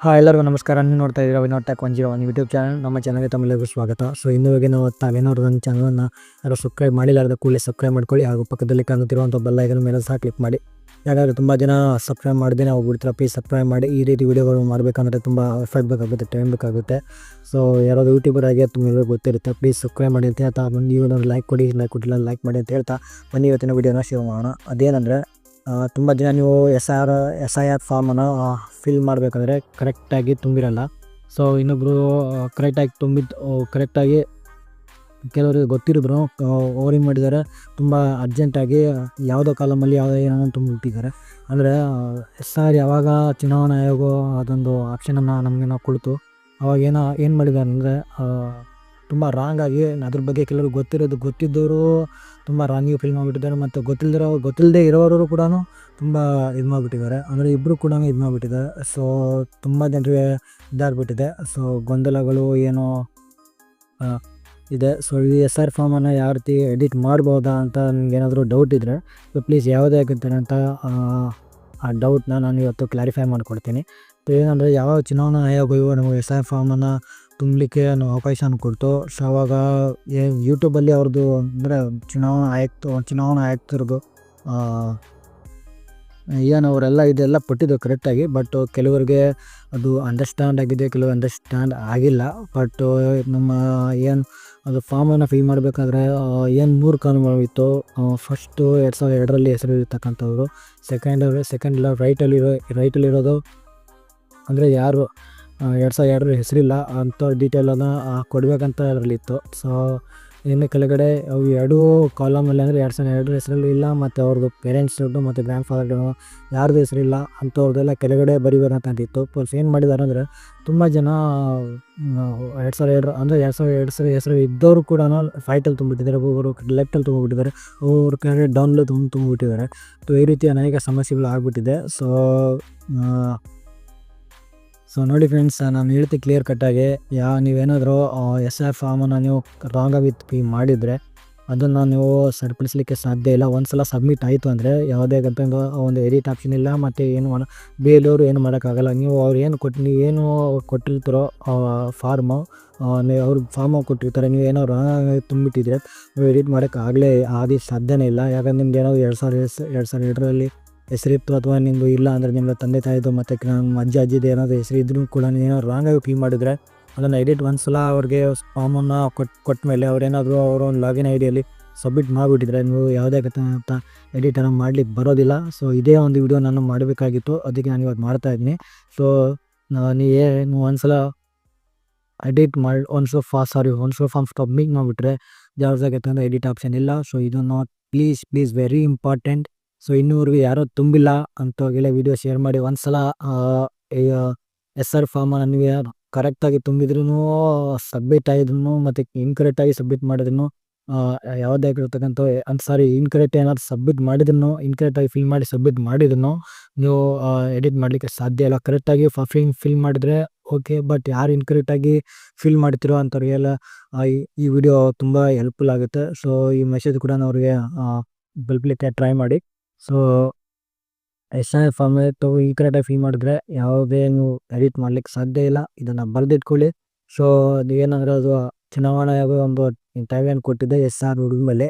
ಎಲ್ಲರಿಗೂ ನಮಸ್ಕಾರ. ನೀವು ನೋಡ್ತಾ ಇದ್ದೀರಾ ವಿನೋದ್ ಟೆಕ್ 101 ಯೂಟ್ಯೂಬ್ ಚಾನಲ್. ನಮ್ಮ ಚಾನಲ್ಗೆ ತಮ್ಮೆಲ್ಲರಿಗೂ ಸ್ವಾಗತ. ಸೊ ಇನ್ನುವರೆಗೆ ನಾವು ತಾವೇನಾದ್ರು ನನ್ನ ಚಾನಲನ್ನು ಯಾರು ಸಬ್ಸ್ಕ್ರೈಬ್ ಮಾಡಿಲಾರದ ಕೂಡಲೇ ಸಬ್ಸ್ಕ್ರೈಬ್ ಮಾಡ್ಕೊಳ್ಳಿ. ಹಾಗೂ ಪಕ್ಕದಲ್ಲಿ ಕಾಣುತ್ತಿರುವಂಥ ಬೆಲ್ ಐಕಾನ್ ಮೇಲೆ ಸಹ ಕ್ಲಿಕ್ ಮಾಡಿ. ಯಾಕಂದರೆ ತುಂಬ ಜನ ಸಬ್ಸ್ಕ್ರೈಬ್ ಮಾಡಿದೆ ನಾವು ಬಿಡ್ತೀರಾ, ಪ್ಲೀಸ್ ಸಬ್ಸ್ಕ್ರೈಬ್ ಮಾಡಿ. ಈ ರೀತಿ ವೀಡಿಯೋಗಳು ಮಾಡಬೇಕಂದ್ರೆ ತುಂಬ ಎಫರ್ಟ್ ಬೇಕಾಗುತ್ತೆ, ಟೈಮ್ ಬೇಕಾಗುತ್ತೆ. ಸೊ ಯಾರಾದರೂ ಯೂಟ್ಯೂಬರ್ ಆಗಿ ತುಂಬ ಗೊತ್ತಿರುತ್ತೆ, ಪ್ಲೀಸ್ ಸಬ್ಸ್ಕ್ರೈಬ್ ಮಾಡಿ ಅಂತ ಹೇಳ್ತಾ ನೀವು ಲೈಕ್ ಕೊಡಿ, ಲೈಕ್ ಕೊಟ್ಟಿಲ್ಲ ಲೈಕ್ ಮಾಡಿ ಅಂತ ಹೇಳ್ತಾ ಬನ್ನಿ ಇವತ್ತಿನ ವೀಡಿಯೋನ ಶುರು ಮಾಡೋಣ. ಅದೇನೆಂದರೆ ತುಂಬ ಜನ ನೀವು ಎಸ್ ಐ ಆರ್ ಫಾರ್ಮನ್ನು ಫಿಲ್ ಮಾಡಬೇಕಾದ್ರೆ ಕರೆಕ್ಟಾಗಿ ತುಂಬಿರಲ್ಲ. ಸೊ ಇನ್ನೊಬ್ಬರು ಕರೆಕ್ಟಾಗಿ ಕೆಲವರಿಗೆ ಗೊತ್ತಿರೋರು ಅವ್ರೇನು ಮಾಡಿದ್ದಾರೆ, ತುಂಬ ಅರ್ಜೆಂಟಾಗಿ ಯಾವುದೋ ಕಾಲಮಲ್ಲಿ ಯಾವುದೋ ಏನೋ ತುಂಬಿಟ್ಟಿದ್ದಾರೆ. ಅಂದರೆ ಎಸ್ ಆರ್ ಯಾವಾಗ ಚುನಾವಣಾ ಆಯೋಗ ಅದೊಂದು ಆಪ್ಷನನ್ನು ನಮಗೆ ಕೊಡ್ತು, ಅವಾಗ ಏನು ಮಾಡಿದ್ದಾರೆ ಅಂದರೆ ತುಂಬ ರಾಂಗಾಗಿ ಅದ್ರ ಬಗ್ಗೆ ಕೆಲವರು ಗೊತ್ತಿದ್ದವರು ತುಂಬ ರಾಂಗಿಗೆ ಫಿಲ್ ಮಾಡಿಬಿಟ್ಟಿದ್ದಾರೆ. ಮತ್ತು ಗೊತ್ತಿಲ್ಲದೆ ಇರೋರು ಕೂಡ ತುಂಬ ಇದು ಮಾಡಿಬಿಟ್ಟಿದ್ದಾರೆ. ಅಂದರೆ ಇಬ್ಬರು ಕೂಡ ಇದು ಮಾಡಿಬಿಟ್ಟಿದ್ದಾರೆ. ಸೊ ತುಂಬ ಜನರಿಗೆ ಇದಾಗ್ಬಿಟ್ಟಿದೆ. ಸೊ ಗೊಂದಲಗಳು ಏನೋ ಇದೆ. ಸೊ ಈ ಎಸ್ ಆರ್ ಫಾರ್ಮನ್ನು ಯಾವ ರೀತಿ ಎಡಿಟ್ ಮಾಡ್ಬೋದಾ ಅಂತ ನಿಮ್ಗೇನಾದರೂ ಡೌಟ್ ಇದ್ದರೆ ಪ್ಲೀಸ್ ಯಾವುದೇ ಆಗುತ್ತೆ ಅಂತ ಆ ಡೌಟ್ನ ನಾನು ಇವತ್ತು ಕ್ಲಾರಿಫೈ ಮಾಡಿಕೊಡ್ತೀನಿ. ಸೊ ಏನಂದರೆ ಯಾವಾಗ ಚುನಾವಣಾ ಆಯೋಗವು ನಮಗೆ ಎಸ್ ಆರ್ ಫಾರ್ಮನ್ನು ತುಂಬಲಿಕ್ಕೆ ಅವಕಾಶ ಕೊಡ್ತು. ಸೊ ಅವಾಗ ಯೂಟ್ಯೂಬಲ್ಲಿ ಅವ್ರದ್ದು ಅಂದರೆ ಚುನಾವಣಾ ಆಯುಕ್ತರದು ಅವರೆಲ್ಲ ಇದೆಲ್ಲ ಪಟ್ಟಿದ್ದು ಕರೆಕ್ಟಾಗಿ. ಬಟ್ ಕೆಲವರಿಗೆ ಅದು ಅಂಡರ್ಸ್ಟ್ಯಾಂಡ್ ಆಗಿದೆ, ಕೆಲವರು ಅಂಡರ್ಸ್ಟ್ಯಾಂಡ್ ಆಗಿಲ್ಲ. ಬಟ್ ನಮ್ಮ ಅದು ಫಾರ್ಮನ್ನು ಫಿಲ್ ಮಾಡಬೇಕಾದ್ರೆ 3 ಕಾಲಮಿತ್ತು. ಫಸ್ಟು 2002ರಲ್ಲಿ ಹೆಸರು ಇರ್ತಕ್ಕಂಥವ್ರು, ಸೆಕೆಂಡ್ ರೈಟಲ್ಲಿರೋದು ಅಂದರೆ ಯಾರು 2002 ಹೆಸರಿಲ್ಲ ಅಂಥ ಡೀಟೇಲನ್ನು ಕೊಡಬೇಕಂತ ಅದರಲ್ಲಿತ್ತು. ಸೊ ಇನ್ನು ಕೆಳಗಡೆ ಅವು 2 ಕಾಲಮಲ್ಲಿ ಅಂದರೆ 2002 ಹೆಸರಲ್ಲಿ ಇಲ್ಲ, ಮತ್ತು ಅವ್ರದ್ದು ಪೇರೆಂಟ್ಸ್ದು ಮತ್ತು ಗ್ರ್ಯಾಂಡ್ ಫಾದರ್ದು ಯಾರ್ದು ಹೆಸರಿಲ್ಲ ಅಂಥವ್ರದ್ದೆಲ್ಲ ಕೆಳಗಡೆ ಬರಿಬೇಕಂತಿತ್ತು. ಪ್ಲಸ್ ಏನು ಮಾಡಿದ್ದಾರೆ ಅಂದರೆ ತುಂಬ ಜನ 2002 ಅಂದರೆ 2002 ಹೆಸರು ಇದ್ದವರು ಕೂಡ ಫೈಟಲ್ಲಿ ತುಂಬಿಟ್ಟಿದ್ದಾರೆ, ಒಬ್ಬರು ಲೆಫ್ಟಲ್ಲಿ ತುಂಬಿಬಿಟ್ಟಿದ್ದಾರೆ, ಒಬ್ಬರು ಕೆಳಗಡೆ ಡೌನಲ್ಲಿ ತುಂಬಿಬಿಟ್ಟಿದ್ದಾರೆ. ಸೊ ಈ ರೀತಿ ಅನೇಕ ಸಮಸ್ಯೆಗಳು ಆಗಿಬಿಟ್ಟಿದೆ. ಸೊ ನೋಡಿ ಫ್ರೆಂಡ್ಸ್, ನಾನು ಹೇಳ್ತೀನಿ ಕ್ಲಿಯರ್ ಕಟ್ಟಾಗಿ, ನೀವೇನಾದರೂ ಎಸ್ ಆರ್ ಫಾರ್ಮನ್ನು ನೀವು ರಾಂಗಾಗಿ ಮಾಡಿದರೆ ಅದನ್ನು ನೀವು ಸರಿಪಡಿಸಲಿಕ್ಕೆ ಸಾಧ್ಯ ಇಲ್ಲ. ಒಂದು ಸಲ ಸಬ್ಮಿಟ್ ಆಯಿತು ಅಂದರೆ ಯಾವುದೇ ಒಂದು ಎಡಿಟ್ ಆಪ್ಷನ್ ಇಲ್ಲ, ಮತ್ತು ಬೇರೆಯವರು ಏನು ಮಾಡೋಕ್ಕಾಗಲ್ಲ. ನೀವು ನೀವೇನು ಕೊಟ್ಟಿರ್ತಾರೋ ಫಾರ್ಮು, ಅವ್ರು ಫಾರ್ಮು ಕೊಟ್ಟಿರ್ತಾರೆ, ನೀವೇನೋ ರಾಂಗಾಗಿ ತುಂಬಿಟ್ಟಿದ್ರೆ ನೀವು ಎಡಿಟ್ ಮಾಡೋಕ್ಕಾಗಲೇ ಸಾಧ್ಯನೇ ಇಲ್ಲ. ಯಾಕಂದರೆ ನಿಮ್ದು ಏನಾದರೂ 2002ರಲ್ಲಿ ಹೆಸರಿತ್ತು, ಅಥವಾ ನಿಮ್ಮದು ಇಲ್ಲ ಅಂದರೆ ನಿಮ್ಮ ತಂದೆ ತಾಯಿದು ಮತ್ತು ನಮ್ಮ ಅಜ್ಜಿದು ಏನಾದರೂ ಹೆಸರು ಇದ್ರೂ ಕೂಡ ಏನೋ ರಾಂಗಾಗಿ ಫಿಲ್ ಮಾಡಿದರೆ ಅದನ್ನು ಎಡಿಟ್ ಒಂದು ಸಲ ಅವ್ರಿಗೆ ಫಾರ್ಮನ್ನು ಕೊಟ್ಟ ಮೇಲೆ ಅವರೇನಾದರೂ ಅವರ ಒಂದು ಲಾಗಿನ್ ಐಡಿಯಲ್ಲಿ ಸಬ್ಮಿಟ್ ಮಾಡಿಬಿಟ್ಟಿದ್ರೆ ನೀವು ಯಾವುದೇ ಅಂತ ಎಡಿಟನ್ನು ಮಾಡಲಿಕ್ಕೆ ಬರೋದಿಲ್ಲ. ಸೊ ಇದೇ ಒಂದು ವಿಡಿಯೋ ನಾನು ಮಾಡಬೇಕಾಗಿತ್ತು, ಅದಕ್ಕೆ ನಾನು ಇವತ್ತು ಮಾಡ್ತಾಯಿದ್ದೀನಿ. ಸೊ ನೀವು ಒಂದು ಸಲ ಎಡಿಟ್ ಮಾಡಿ ಒಂದು ಫಾರ್ಮ್ ಸಬ್ಮಿಟ್ ಮಾಡಿಬಿಟ್ರೆ ಯಾವುದಾಗತ್ತೆ ಅಂದರೆ ಎಡಿಟ್ ಆಪ್ಷನ್ ಇಲ್ಲ. ಸೊ ಇದನ್ನು ಪ್ಲೀಸ್ ವೆರಿ ಇಂಪಾರ್ಟೆಂಟ್. ಸೊ ಇನ್ನೂವರೆಗೂ ಯಾರೋ ತುಂಬಿಲ್ಲ ಅಂತ ಹೇಳಿ ವಿಡಿಯೋ ಶೇರ್ ಮಾಡಿ. ಒಂದು ಸಲ ಎಸ್ ಆರ್ ಫಾರ್ಮನ್ನು ನೀವು ಕರೆಕ್ಟಾಗಿ ತುಂಬಿದ್ರೂ, ಸಬ್ಮಿಟ್ ಆಗಿದ್ರು ಮತ್ತು ಇನ್ಕರೆಕ್ಟಾಗಿ ಸಬ್ಮಿಟ್ ಮಾಡಿದ್ರು, ಯಾವುದೇ ಆಗಿರ್ತಕ್ಕಂಥ ಇನ್ಕರೆಕ್ಟ್ ಏನಾದ್ರು ಸಬ್ಮಿಟ್ ಮಾಡಿದ್ರು, ಇನ್ಕರೆಕ್ಟಾಗಿ ಫಿಲ್ ಮಾಡಿ ಸಬ್ಮಿಟ್ ಮಾಡಿದ್ರು ನೀವು ಎಡಿಟ್ ಮಾಡಲಿಕ್ಕೆ ಸಾಧ್ಯ ಇಲ್ಲ. ಕರೆಕ್ಟಾಗಿ ಫಿಲ್ ಮಾಡಿದರೆ ಓಕೆ, ಬಟ್ ಯಾರು ಇನ್ಕರೆಕ್ಟಾಗಿ ಫಿಲ್ ಮಾಡ್ತಿರೋ ಅಂಥವ್ರಿಗೆಲ್ಲ ಈ ವಿಡಿಯೋ ತುಂಬ ಹೆಲ್ಪ್ಫುಲ್ ಆಗುತ್ತೆ. ಸೊ ಈ ಮೆಸೇಜ್ ಕೂಡ ಅವ್ರಿಗೆ ಬೆಲ್ಪಲಿಕ್ಕೆ ಟ್ರೈ ಮಾಡಿ. ಸೊ ಎಸ್ ಆರ್ ಫಾರ್ಮ್ ಈ ಕರೆಕ್ಟಾಗಿ ಫಿಲ್ ಮಾಡಿದ್ರೆ ಯಾವುದೇ ನೀವು ಎಡಿಟ್ ಮಾಡಲಿಕ್ಕೆ ಸಾಧ್ಯ ಇಲ್ಲ. ಇದನ್ನು ಬರೆದಿಟ್ಕೊಳ್ಳಿ. ಸೊ ಏನಂದರೆ ಅದು ಚುನಾವಣಾ ಆಯೋಗ ಒಂದು ಟೈಮ್ಲೈನ್ ಕೊಟ್ಟಿದೆ ಎಸ್ ಆರ್ ಹುಡುಗ ಮೇಲೆ.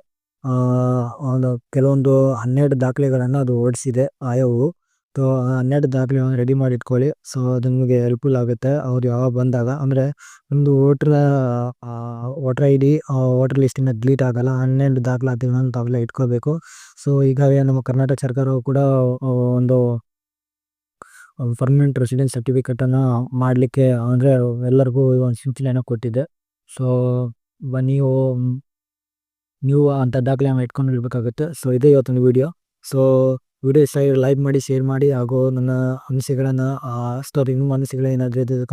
ಒಂದು ಕೆಲವೊಂದು 12 ದಾಖಲೆಗಳನ್ನು ಅದು ಓಡಿಸಿದೆ ಆಯೋಗವು. ಸೊ 12 ದಾಖಲೆಗಳನ್ನು ರೆಡಿ ಮಾಡಿ ಇಟ್ಕೊಳ್ಳಿ. ಸೊ ಅದು ನಿಮಗೆ ಹೆಲ್ಪ್ಫುಲ್ ಆಗುತ್ತೆ ಅವ್ರು ಯಾವಾಗ ಬಂದಾಗ. ಅಂದರೆ ಒಂದು ವೋಟರ್ ಐ ಡಿ ವೋಟರ್ ಲಿಸ್ಟಿಂದ ಡಿಲೀಟ್ ಆಗಲ್ಲ. 12 ದಾಖಲಾತಿಗಳನ್ನು ತಾವೆಲ್ಲ ಇಟ್ಕೋಬೇಕು. ಸೊ ಈಗಾಗಲೇ ನಮ್ಮ ಕರ್ನಾಟಕ ಸರ್ಕಾರವು ಕೂಡ ಒಂದು ಪರ್ಮನೆಂಟ್ ರೆಸಿಡೆನ್ಸ್ ಸರ್ಟಿಫಿಕೇಟನ್ನು ಮಾಡಲಿಕ್ಕೆ ಅಂದರೆ ಎಲ್ಲರಿಗೂ ಒಂದು ಸೂಚನೆಯನ್ನು ಕೊಟ್ಟಿದೆ. ಸೊ ನೀವು ಅಂಥ ದಾಖಲೆಯನ್ನು ಇಟ್ಕೊಂಡಿರ್ಬೇಕಾಗುತ್ತೆ. ಸೊ ಇದೇ ಇವತ್ತೊಂದು ವಿಡಿಯೋ. ಸೊ ವಿಡಿಯೋ ಇಷ್ಟ ಲೈಕ್ ಮಾಡಿ, ಶೇರ್ ಮಾಡಿ, ಹಾಗೂ ನನ್ನ ಅನಿಸಿಕೆಗಳನ್ನು ಇನ್ನೂ ಅನಿಸಿಕೆಗಳು ಏನಾದರೂ ಇದ್ದರೆ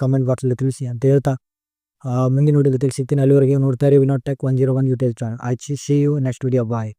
ಕಮೆಂಟ್ ಬಾಕ್ಸಲ್ಲಿ ತಿಳಿಸಿ ಅಂತ ಹೇಳ್ತಾ ಮುಂದಿನ ವಿಡಿಯೋದಲ್ಲಿ ಸಿಗ್ತೀನಿ. ಅಲ್ಲಿವರೆಗೆ ನೋಡ್ತಾ ಇರಿ Vinod tech 101 YouTube channel. I see you next video. Bye.